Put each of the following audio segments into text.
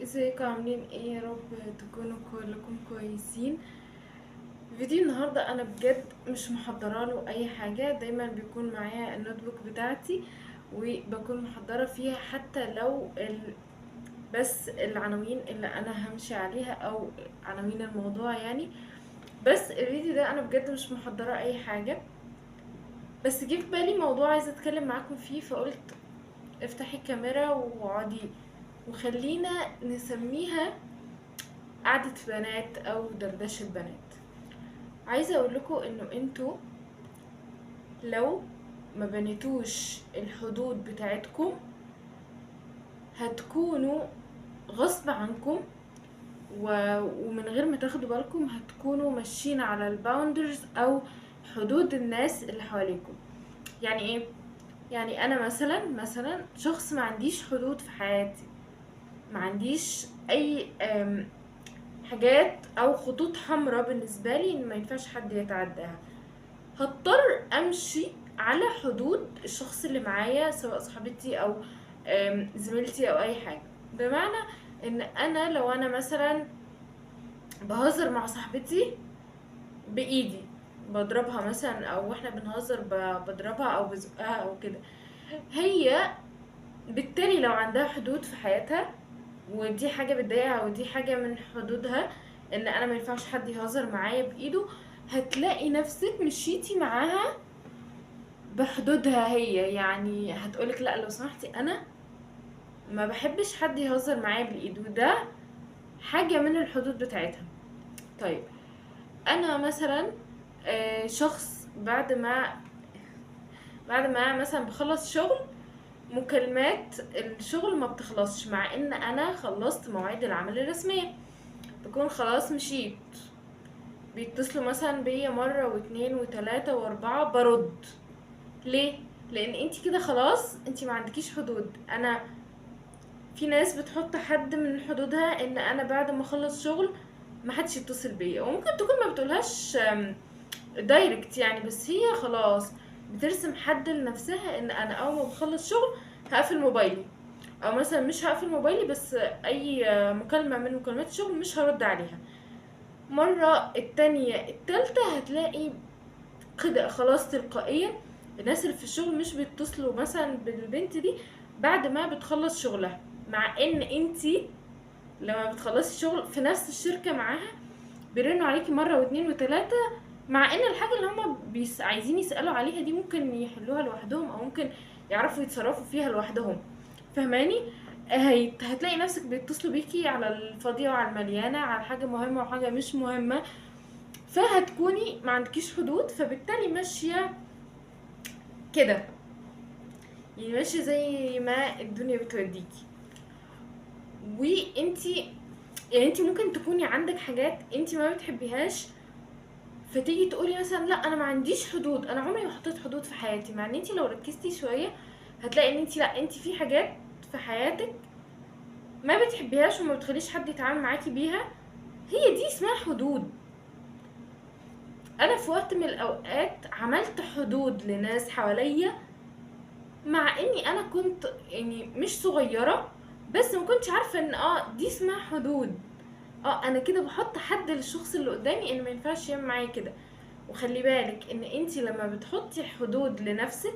ازيكم عاملين ايه؟ يا رب تكونوا كلكم كويسين. فيديو النهارده انا بجد مش محضره له اي حاجه. دايما بيكون معايا النوت بوك بتاعتي وبكون محضره فيها حتى لو بس العناوين اللي انا همشي عليها او عناوين الموضوع يعني. بس الفيديو ده انا بجد مش محضره اي حاجه، بس جه في بالي موضوع عايزه اتكلم معاكم فيه، فقلت افتحي الكاميرا واقعدي وخلينا نسميها قعدة بنات او دردشة بنات. عايزة اقول لكم انه انتوا لو ما بنيتوش الحدود بتاعتكم هتكونوا غصب عنكم ومن غير ما تاخدوا بالكم هتكونوا ماشيين على الباوندرز او حدود الناس اللي حواليكم. يعني ايه؟ يعني انا مثلا شخص ما عنديش حدود في حياتي، ما عنديش اي حاجات او خطوط حمراء بالنسبه لي ان ما ينفعش حد يتعداها. هضطر امشي على حدود الشخص اللي معايا، سواء صاحبتي او زميلتي او اي حاجه. بمعنى ان انا لو انا مثلا بهزر مع صاحبتي بايدي، بضربها مثلا او احنا بنهزر بضربها او بزقها او كده، هي بالتالي لو عندها حدود في حياتها ودي حاجه بتضايقها ودي حاجه من حدودها ان انا ما ينفعش حد يهزر معايا بايده، هتلاقي نفسك مشيتي معاها بحدودها هي. يعني هتقولك لا لو سمحتي انا ما بحبش حد يهزر معايا بالايد، وده حاجه من الحدود بتاعتها. طيب انا مثلا شخص بعد ما مثلا بخلص شغل، مكالمات الشغل ما بتخلصش مع ان انا خلصت مواعيد العمل الرسميه، بكون خلاص مشيت، بيتصلوا مثلا بيا مره واتنين وتلاته واربعه، برد. ليه؟ لان انت كده خلاص انت ما عندكيش حدود. انا في ناس بتحط حد من حدودها ان انا بعد ما اخلص شغل ما حدش يتصل بيا، وممكن تكون ما بتقولهاش دايركت يعني، بس هي خلاص بترسم حد لنفسها ان انا اول ما بخلص شغل هقفل موبايلي، او مثلا مش هقفل موبايلي بس اي مكالمة من مكالمات الشغل مش هرد عليها. مرة التانية التالتة هتلاقي كده خلاص تلقائيا الناس اللي في الشغل مش بيتصلوا مثلا بالبنت دي بعد ما بتخلص شغلها، مع ان انتي لما بتخلصي شغل في نفس الشركة معاها بيرنوا عليكي مرة واتنين وتلاتة، مع ان الحاجة اللي هما عايزين يسألوا عليها دي ممكن يحلوها لوحدهم او ممكن يعرفوا يتصرفوا فيها لوحدهم. فهماني؟ هتلاقي نفسك بيتصلوا بيكي على الفاضية وعلى المليانة، على حاجة مهمة وحاجة مش مهمة، فهتكوني ما عندكيش حدود، فبالتالي ماشية كده، يعني ماشية زي ما الدنيا بتوديكي. وانتي يعني انتي ممكن تكوني عندك حاجات انتي ما بتحبيهاش، فتيجي تقولي مثلا لا انا ما عنديش حدود، انا عمري ما حطيت حدود في حياتي، مع ان انتي لو ركزتي شوية هتلاقي ان انتي لا، انتي في حاجات في حياتك ما بتحبيهاش وما بتخليش حد يتعامل معاكي بيها، هي دي اسمها حدود. انا في وقت من الاوقات عملت حدود لناس حواليا، مع اني انا كنت يعني مش صغيرة، بس ما كنتش عارفة ان دي اسمها حدود. انا كده بحط حد للشخص اللي قدامي ان ما ينفعش يعمل معايا كده. وخلي بالك ان انتي لما بتحطي حدود لنفسك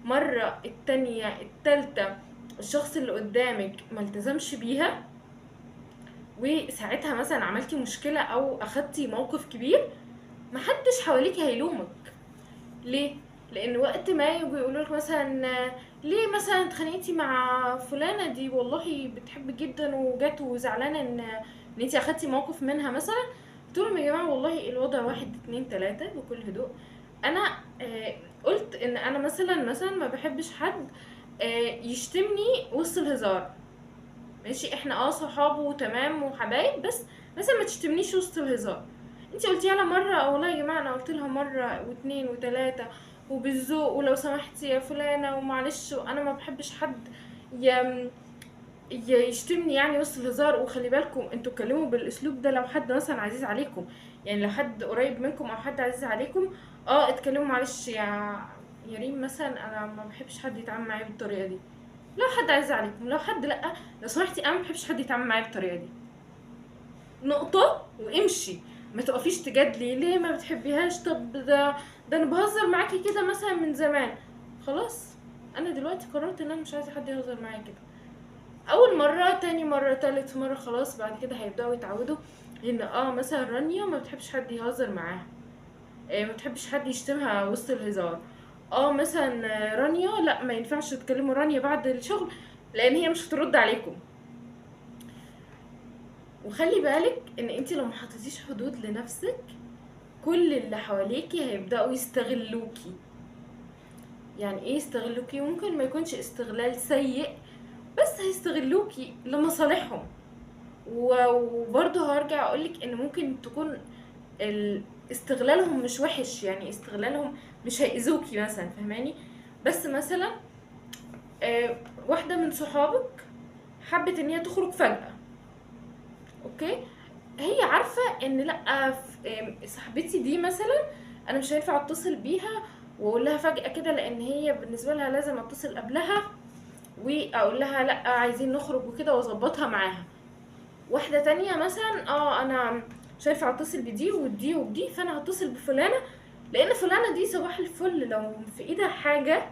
مرة التانية التالتة الشخص اللي قدامك ملتزمش بيها، وساعتها مثلا عملتي مشكلة او اخدتي موقف كبير، محدش حواليك هيلومك. ليه؟ لان وقت ما يجوا يقولوا لك مثلا ليه مثلا اتخانقتي مع فلانه دي والله بتحب جدا وجت وزعلانه ان انتي اخدتي موقف منها مثلا، قلت لهم يا جماعه والله الوضع واحد اتنين تلاته بكل هدوء. انا قلت ان انا مثلا ما بحبش حد يشتمني وسط الهزار. ماشي احنا صحاب وتمام وحبايب، بس مثلا ما تشتمنيش وسط الهزار. انتي قلتي على مره، والله يا جماعه انا قلت لها مره واتنين وتلاته وبالذوق، ولو سمحتي يا فلانه ومعلش، وانا ما بحبش حد ي- يشتمني يعني وسط الهزار. وخلي بالكم انتوا اتكلموا بالاسلوب ده لو حد مثلا عزيز عليكم، يعني لو حد قريب منكم او حد عزيز عليكم اتكلموا معلش يا ريم مثلا انا ما بحبش حد يتعامل معايا بالطريقه دي. لو حد عايز عليكم، لو حد لا، لو سمحتي انا ما بحبش حد يتعامل معايا بالطريقه دي، نقطه وامشي. ما تقفيش تجادلي ليه ما بتحبيهاش، طب ده انا بهزر معاكي كده مثلا من زمان. خلاص انا دلوقتي قررت ان انا مش عايزه حد يهزر معايا كده. اول مره، تاني مره، تالت مره، خلاص بعد كده هيبداوا يتعودوا ان مثلا رانيا ما بتحبش حد يهزر معاها، ما بتحبش حد يشتمها وسط الهزار. مثلا رانيا لا، ما ينفعش تكلموا رانيا بعد الشغل لان هي مش هترد عليكم. وخلي بالك ان انت لو ما حطيتيش حدود لنفسك، كل اللي حواليكي هيبداوا يستغلوكي. يعني ايه يستغلوكي؟ ممكن ما يكونش استغلال سيء، بس هيستغلوكي لمصالحهم. وبرضه هرجع اقولك ان ممكن تكون استغلالهم مش وحش، يعني استغلالهم مش هيأذوكي مثلا، فهماني؟ بس مثلا واحدة من صحابك حبت ان هي تخرج فجأة، اوكي، هي عارفة ان لا، صاحبتي دي مثلا انا مش هينفع اتصل بيها واقول لها فجأة كده، لان هي بالنسبة لها لازم اتصل قبلها واقول لها لا عايزين نخرج وكده واظبطها معاها. واحدة تانية مثلا انا مش هينفع اتصل بدي ودي ودي، فانا هتصل بفلانة لان فلانة دي صباح الفل لو في ايدها حاجة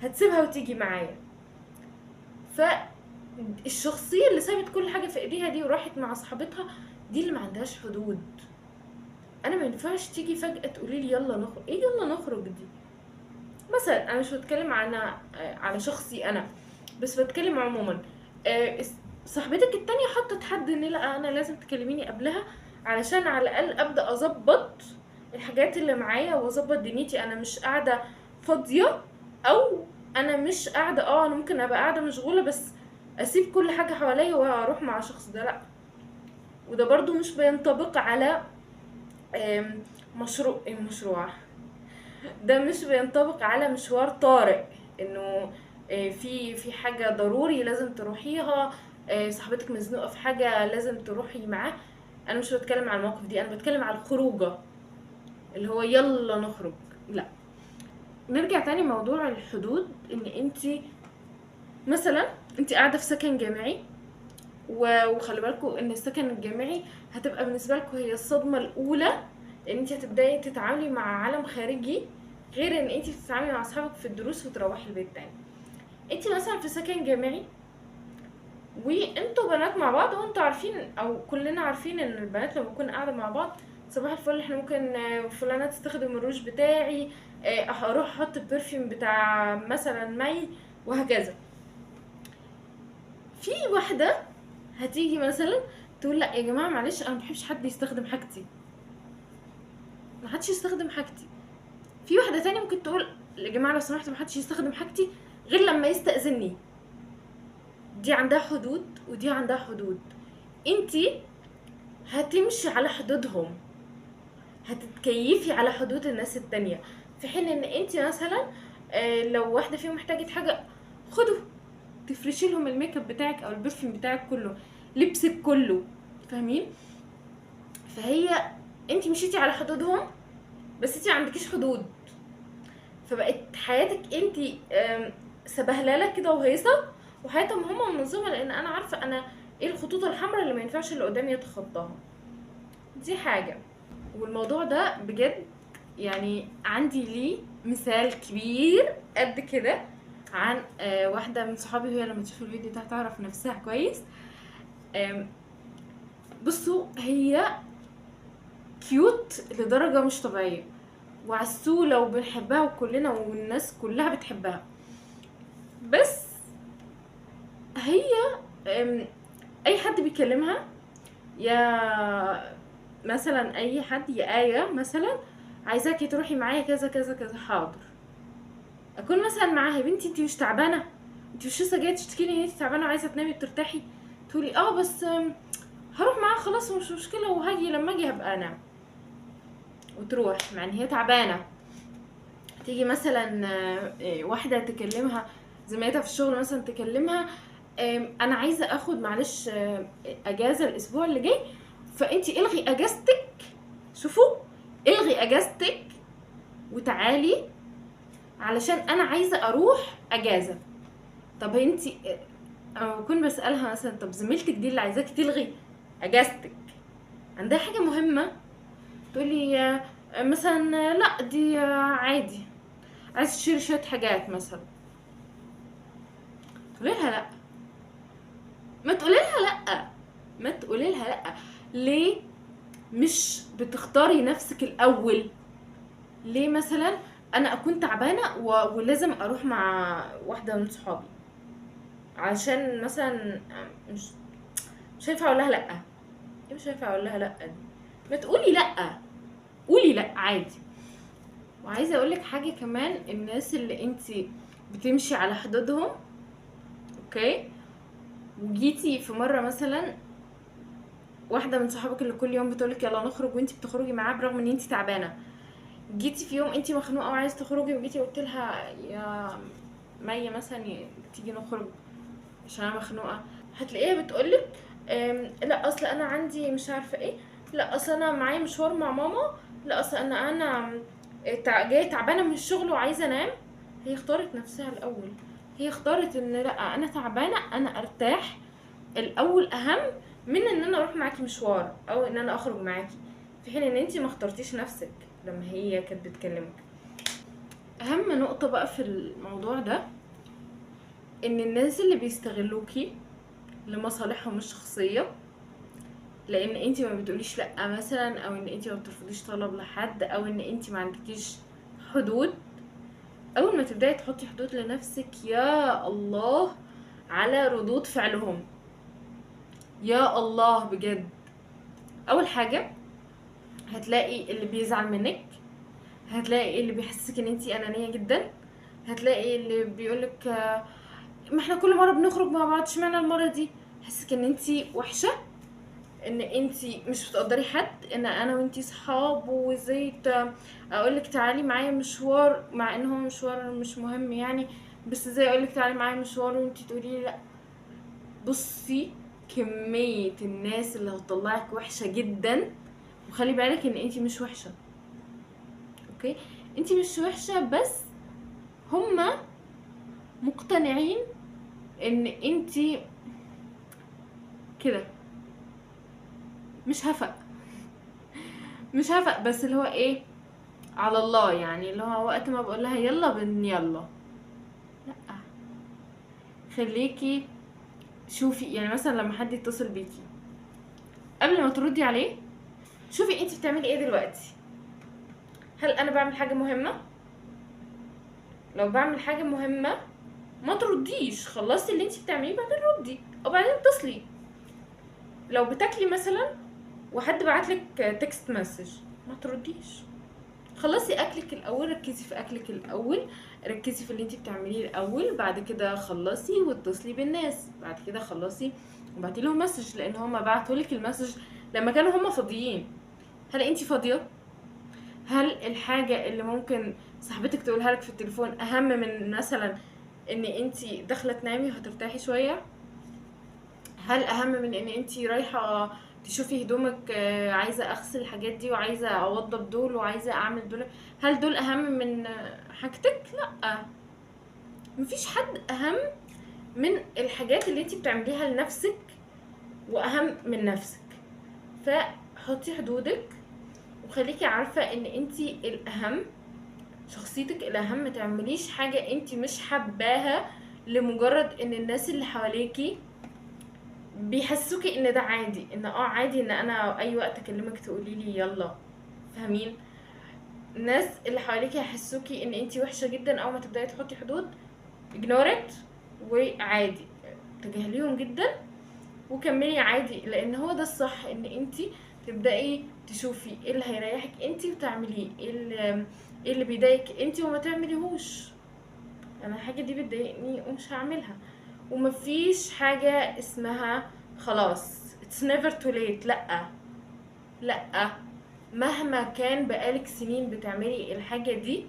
هتسيبها وتيجي معايا. فالشخصية اللي سابت كل حاجة في ايديها دي وراحت مع صاحبتها دي اللي ما عندهاش حدود. انا ما ينفعش تيجي فجأة تقولي لي يلا نخرج. ايه يلا نخرج دي؟ مثلا انا مش بتكلم على شخصي انا، بس بتكلم عموما. صاحبتك التانية حطت حد ان لا انا لازم تكلميني قبلها علشان على الاقل ابدا اظبط الحاجات اللي معايا واظبط دنيتي. انا مش قاعده فاضيه، او انا مش قاعده انا ممكن ابقى قاعده مشغوله بس اسيب كل حاجه حواليا واروح مع شخص ده، لا. وده برضو مش بينطبق على مشروع ده مش بينطبق على مشوار طارئ، انه في حاجة ضروري لازم تروحيها، صاحبتك مزنوقة في حاجة لازم تروحي معاه. انا مش بتكلم على الموقف دي، انا بتكلم على الخروجة اللي هو يلا نخرج. لا، نرجع تاني موضوع الحدود. ان انتي مثلا انتي قاعدة في سكن جامعي، وخلي بالكوا ان السكن الجامعي هتبقى بالنسبة لكوا هي الصدمة الاولى، ان انتي هتبداي تتعاملي مع عالم خارجي غير ان انتي بتتعاملي مع اصحابك في الدروس وتروحي البيت تاني. انتي مثلا في سكن جامعي وانتوا بنات مع بعض، وانتوا عارفين او كلنا عارفين ان البنات لما بنكون قاعده مع بعض صباح الفل احنا ممكن فلانه تستخدم الروج بتاعي، اروح احط البرفيوم بتاع مثلا مي، وهكذا. في واحده هتيجي مثلا تقول لا يا جماعه معلش انا مبحبش حد يستخدم حاجتي، ما حدش يستخدم حاجتي. في واحده تانية ممكن تقول يا جماعه لو سمحتوا ما حدش يستخدم حاجتي غير لما يستأذني. دي عندها حدود ودي عندها حدود. انتي هتمشي على حدودهم، هتتكيفي على حدود الناس التانية، في حين ان انتي مثلا لو واحدة فيهم محتاجة حاجة، خدوا تفرشي لهم الميك اب بتاعك او البرفيوم بتاعك كله، لبسك كله، فاهمين؟ فهي انتي مشيتي على حدودهم بس انتي عندكيش حدود، فبقت حياتك انتي سبهلله كده وهيصه، وحياتهم هم منظمه، لان انا عارفه انا ايه الخطوط الحمراء اللي ما ينفعش اللي قدامي يتخطاها. دي حاجه. والموضوع ده بجد يعني عندي ليه مثال كبير قد كده عن واحده من صحابي، وهي لما تشوف الفيديو ده هتعرف نفسها كويس. بصوا هي كيوت لدرجه مش طبيعيه، وعسولة وبنحبها وكلنا والناس كلها بتحبها، بس هي اي حد بيكلمها، يا مثلا اي حد، يا آية مثلا عايزاكي تروحي معايا كذا كذا كذا، حاضر. اكون مثلا معاها يا بنتي انتي مش تعبانه؟ انتي مش لسه جايه تشتكي لي ان انتي تعبانه وعايزه تنامي وترتاحي؟ تقولي بس هروح معاها خلاص ومش مشكله، وهاجي لما اجي هبقى انام، وتروح مع ان هي تعبانه. تيجي مثلا واحده تكلمها زميلتها في الشغل مثلا تكلمها انا عايزه اخد معلش اجازه الاسبوع اللي جاي، فانتي الغي اجازتك، شوفوا، الغي اجازتك وتعالي علشان انا عايزه اروح اجازه. طب انتي اما بكون بسألها مثلا طب زميلتك دي اللي عايزاكي تلغي اجازتك عندها حاجة مهمة، تقولي مثلا لا دي عادي عايز تشتري شوية حاجات مثلا، تقولي لها لا. ما تقولي لها لا، ما تقولي لها لا. ليه مش بتختاري نفسك الاول؟ ليه مثلا انا اكون تعبانه ولازم اروح مع واحده من صحابي عشان مثلا مش مش هينفع اقول لها لا؟ ليه مش هينفع اقول لها لا دي؟ ما تقولي لا، قولي لا عادي. وعايزه اقول لك حاجه كمان، الناس اللي انتي بتمشي على حدودهم، اوكي، وجيتي في مره مثلا واحده من صحابك اللي كل يوم بتقولك يلا نخرج وانتي بتخرجي معاه برغم ان انتي تعبانه، جيتي في يوم انتي مخنوقه وعايزه تخرجي وجيتي قلت لها يا مية مثلا تيجي نخرج عشان انا مخنوقه، هتلاقيها بتقولك لا اصل انا عندي مش عارفه ايه، لا اصل انا معايا مشوار مع ماما، لا اصل انا جايه تعبانه من الشغل وعايزه انام. هي اختارت نفسها الاول، هي اختارت ان لا انا تعبانه انا ارتاح الاول اهم من ان انا اروح معاكي مشوار او ان انا اخرج معاكي، في حين ان انتي ما اخترتيش نفسك لما هي كانت بتكلمك. اهم نقطه بقى في الموضوع ده ان الناس اللي بيستغلوكي لمصالحهم الشخصيه، لان انتي ما بتقوليش لا مثلا، او ان انتي ما بترفضيش طلب لحد، او ان انتي ما عندكيش حدود، اول ما تبداي تحطي حدود لنفسك يا الله على ردود فعلهم، يا الله بجد. اول حاجه هتلاقي اللي بيزعل منك، هتلاقي اللي بيحسسك ان انتي انانيه جدا، هتلاقي اللي بيقولك ما احنا كل مره بنخرج مع بعض اشمعنى المره دي، حسك ان انتي وحشه، ان انتي مش بتقدري حد، ان انا وانتي صحاب وازاي اقولك تعالي معايا مشوار مع ان هو مشوار مش مهم يعني، بس ازاي اقولك تعالي معايا مشوار وانتي تقولي لي لا. بصي، كمية الناس اللي هتطلعك وحشة جدا، وخلي بالك ان انتي مش وحشة، اوكي، انتي مش وحشة، بس هما مقتنعين ان انتي كده مش هفق، مش هفق، بس اللي هو ايه، على الله يعني، اللي هو وقت ما بقول لها يلا يلا. لا، خليكي شوفي يعني مثلا لما حد يتصل بيكي قبل ما تردي عليه شوفي انت بتعملي ايه دلوقتي، هل انا بعمل حاجه مهمه؟ لو بعمل حاجه مهمه ما ترديش، خلصتي اللي انت بتعمليه بعدين ردي او بعدين اتصلي. لو بتاكلي مثلا وحد بعتلك تكست مسج ما ترديش، خلصي اكلك الاول، ركزي في اكلك الاول، ركزي في اللي انت بتعمليه الاول، بعد كده خلصي واتصلي بالناس، بعد كده خلصي وبعتي لهم مسج، لان هما بعتوا لك المسج لما كانوا هما فاضيين. هل انت فاضيه؟ هل الحاجه اللي ممكن صاحبتك تقولها لك في التليفون اهم من مثلا ان انت داخله تنامي وهترتاحي شويه؟ هل اهم من ان انت رايحه تشوفي هدومك عايزه اغسل الحاجات دي وعايزه اوضب دول وعايزه اعمل دول؟ هل دول اهم من حاجتك؟ لا، مفيش حد اهم من الحاجات اللي انت بتعمليها لنفسك واهم من نفسك. فحطي حدودك وخليكي عارفه ان انت الاهم، شخصيتك الاهم، ما تعمليش حاجه انت مش حباها لمجرد ان الناس اللي حواليكي بيحسوكي ان ده عادي، ان عادي ان انا اي وقت اكلمك تقولي لي يلا، فاهمين؟ الناس اللي حواليكي هيحسوكي ان انتي وحشه جدا اول ما تبداي تحطي حدود، اجنورت وعادي، تجاهليهم جدا وكملي عادي، لان هو ده الصح، ان انتي تبداي تشوفي ايه اللي هيريحك انتي وتعمليه، ايه اللي بيضايقك انتي وما تعمليهوش. انا الحاجه دي بتضايقني ومش هعملها، ومفيش حاجه اسمها خلاص it's never too late، لا لا، مهما كان بقالك سنين بتعملي الحاجه دي،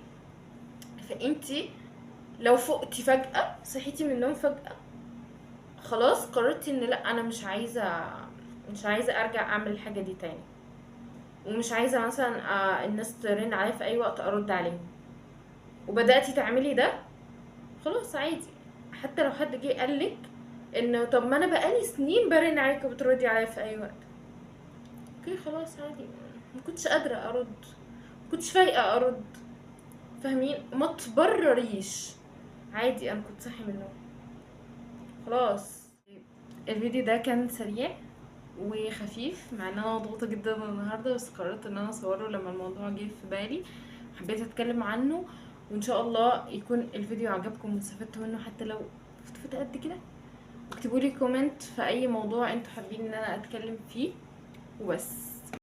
فانتي لو فقتي فجاه، صحيتي من النوم فجاه، خلاص قررتي ان لا انا مش عايزه ارجع اعمل الحاجه دي تاني، ومش عايزه مثلا الناس ترن عليا في اي وقت ارد عليهم، وبداتي تعملي ده، خلاص عادي، حتى لو حد جه قالك انه طب ما انا بقالي سنين برن عليك وبتردي عليا في اي وقت، اوكي خلاص عادي، ما كنتش قادره ارد، ما كنتش فايقه ارد، فاهمين؟ ما تبرريش، عادي انا كنت صاحي من النوم، خلاص. الفيديو ده كان سريع وخفيف، مع ان انا مضغوطه جدا النهارده، بس قررت ان انا اصوره لما الموضوع جه في بالي، حبيت اتكلم عنه. وان شاء الله يكون الفيديو عجبكم واستفدتوا منه حتى لو فضفت قد كده. اكتبوا لي كومنت في اي موضوع انتوا حابين ان انا اتكلم فيه، وبس.